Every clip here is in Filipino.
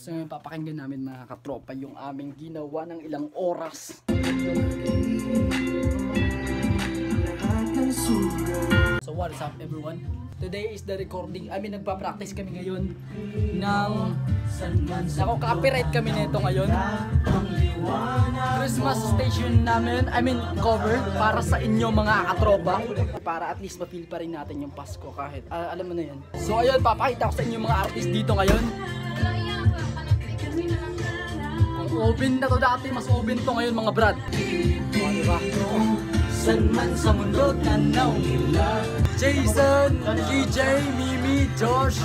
So papakinggan namin mga katropa yung aming ginawa ng ilang oras. So what is up everyone? Today is the recording. I mean nagpa-practice kami ngayon ng copyright kami nito ngayon. Christmas station namin, I mean cover para sa inyo mga katropa. Para at least ma-feel pa rin natin yung Pasko kahit alam mo na yan. So ayun, papakita ko sa inyo mga artist dito ngayon. Open na to dati, mas open to ngayon mga brad. Diba? San man sa mundo tanaw nila. Jason, DJ, Mimi, Josh.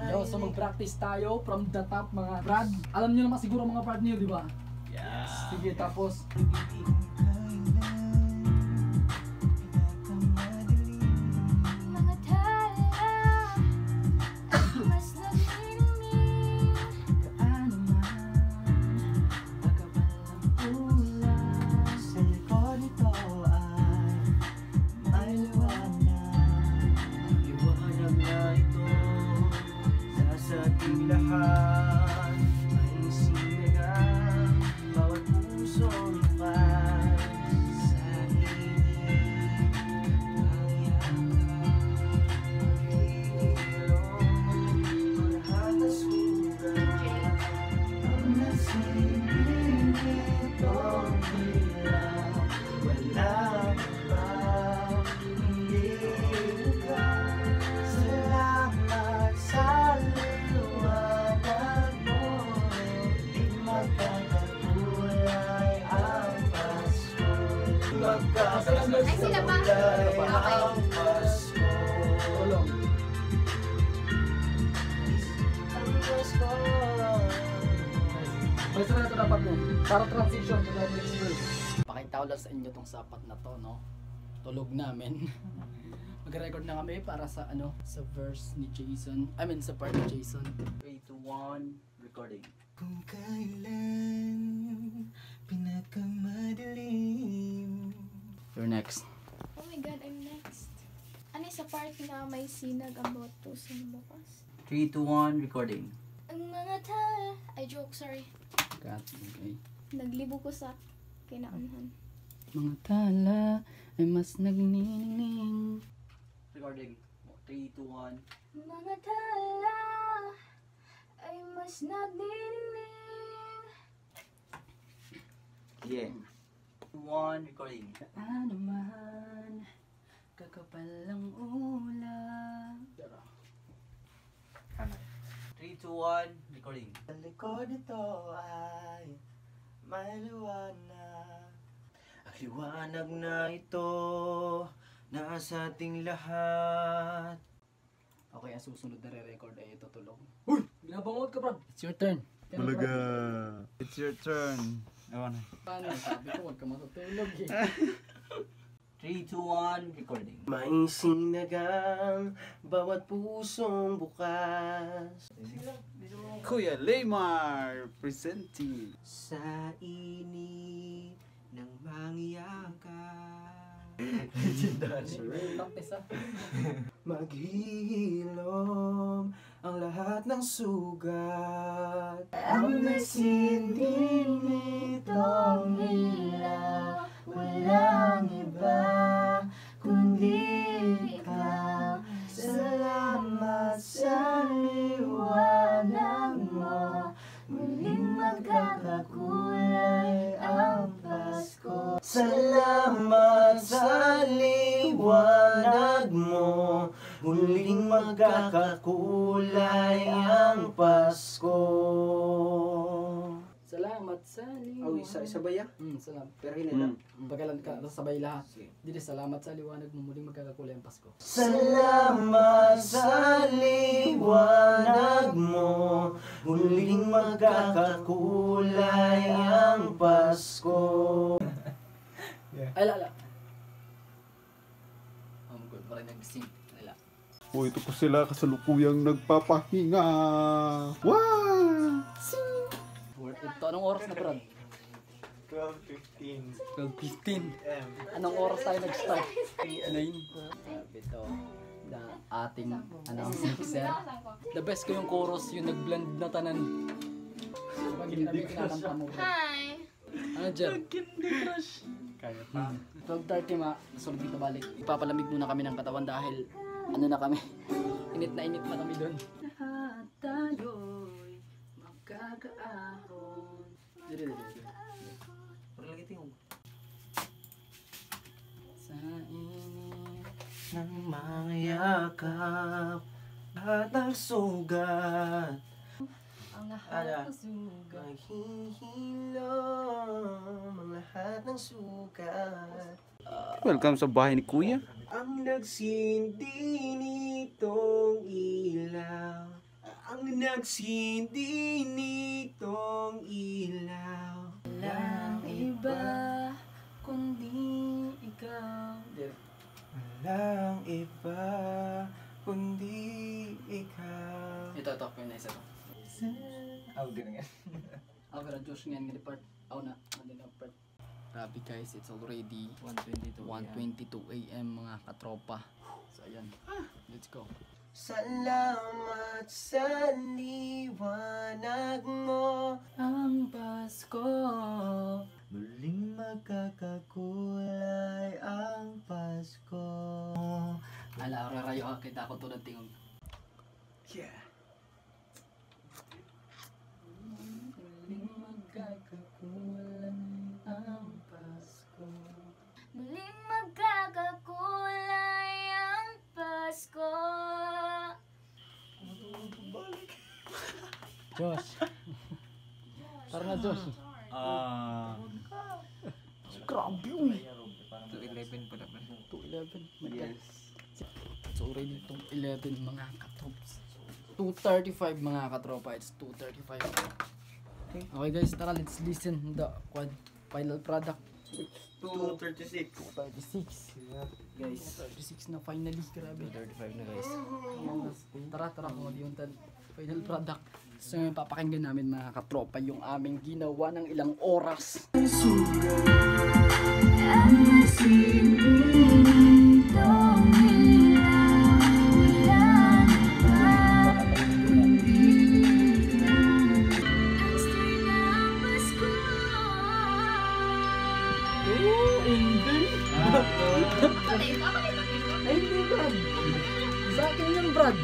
Yo, so mag-practice tayo from the top mga brad. Alam niyo naman siguro mga brad niyo, di ba? Yes. Sige, tapos ay sila pa. Basta na ito dapat mo. Para transition to the next verse. Pakita ko lang sa inyo tong sapat na to, no? Tulog namin. Mag-record na kami para sa sa verse ni Jason. I mean sa part ni Jason. 3, 2, 1, recording. Kung kailan pinakamadilim. You're next. Oh my god, I'm next. Ano sa part na may sinag ang boto sa bukas? 3, 2, 1, recording. Ang mga tala... Ay, joke, sorry. Cut, okay. Naglibo ko sa kinaunahan. Mga tala ay mas nagniningning. Recording. 3, 2, 1. Mga tala ay mas nagniningning. Yeah. 1, recording. Ano man, kakapal ang ulan. 3, 2, 1, recording. Ang likod nito ay may liwanag. Ang liwanag na ito nasa ating lahat. Okay, ang susunod na re-record ay tutulong. Uy! Binabangot ka, Brad! It's your turn. Bulaga! It's your turn. Ewan. Paano? Sabi ko, huwag ka matutulog eh. 3, 2, 1, recording. May sinagang bawat pusong bukas. Kuya Laymar presenting. Sa init ng mangyayakap. Practice ah. Maghihilom ang lahat ng sugat. Ang nagsinding nitong ilaw, walang iba kundi ikaw. Salamat sa liwanag mo, muling magkakakulay ang Pasko. Salamat sa liwanag mo, muling magkakakulay ang Pasko. Salamat sa liwanag. Oh, isa-isabay ya? Salamat. Pero hinila. Pagkalan ka, sabay lahat. Dili, salamat sa liwanag mo, muling magkakakulay ang Pasko. Salamat sa liwanag mo, muling magkakakulay ang Pasko. Ay, lala. Oh, good. Parang nag-sing. Lala. O ito po sila kasalukuyang nagpapahinga. Wow! Worth it to. Anong oras na, Brad? 12:15 12:15. M. Anong oras tayo nag-start? 9. Sabi to, na ating mixer. The best ko yung chorus, yung nag-blend na tanan. Kapag hindi namin kinakanta mo. Hi! Ano dyan? Kaya pa. 12:30 nasunod dito balik. Ipapalamig muna kami ng katawan dahil ano na kami. Init na kami doon. Lahat tayo'y magkakaahon. Parang lagi tingog. Sa init. Ng mga yakap at ang sugat Ang Ala. lahat ng sugat. maghihilom ang lahat ng sugat. Welcome sa bahay ni Kuya. Ang nagsindi nitong ilaw, ang nagsindi nitong ilaw. Walang iba kundi ikaw. Walang iba kundi ikaw. Ito, yung na isa to. Oh, ganun yan. Ako pero Josh ngayon nga part. Ako na, hindi na part. Grabe guys, it's already 1:22 AM mga katropa. So ayan, let's go. Salamat sa liwanag mo. Ang Pasko. Muling magkakakulay ang Pasko. Ala, rarayo ka kita ako tulad tingog. Yeah. Muling magkakakulay ang Pasko. Muling magkakakulay ang Pasko. Josh. Tara na Josh. Grabe yun. 2:11 pala ba? 2:11. Yes. So already 2:11 mga katrops. 2:35 mga katropa. It's 2:35. Okay guys, tara let's listen the final product. 2:36. 36. Guys, 36 na finally. Grabe. 35 na guys. Tara, kung ano yung final product. So, papakinggan namin mga katropa yung aming ginawa ng ilang oras. Ay, hindi Brad. Sa akin yung Brad.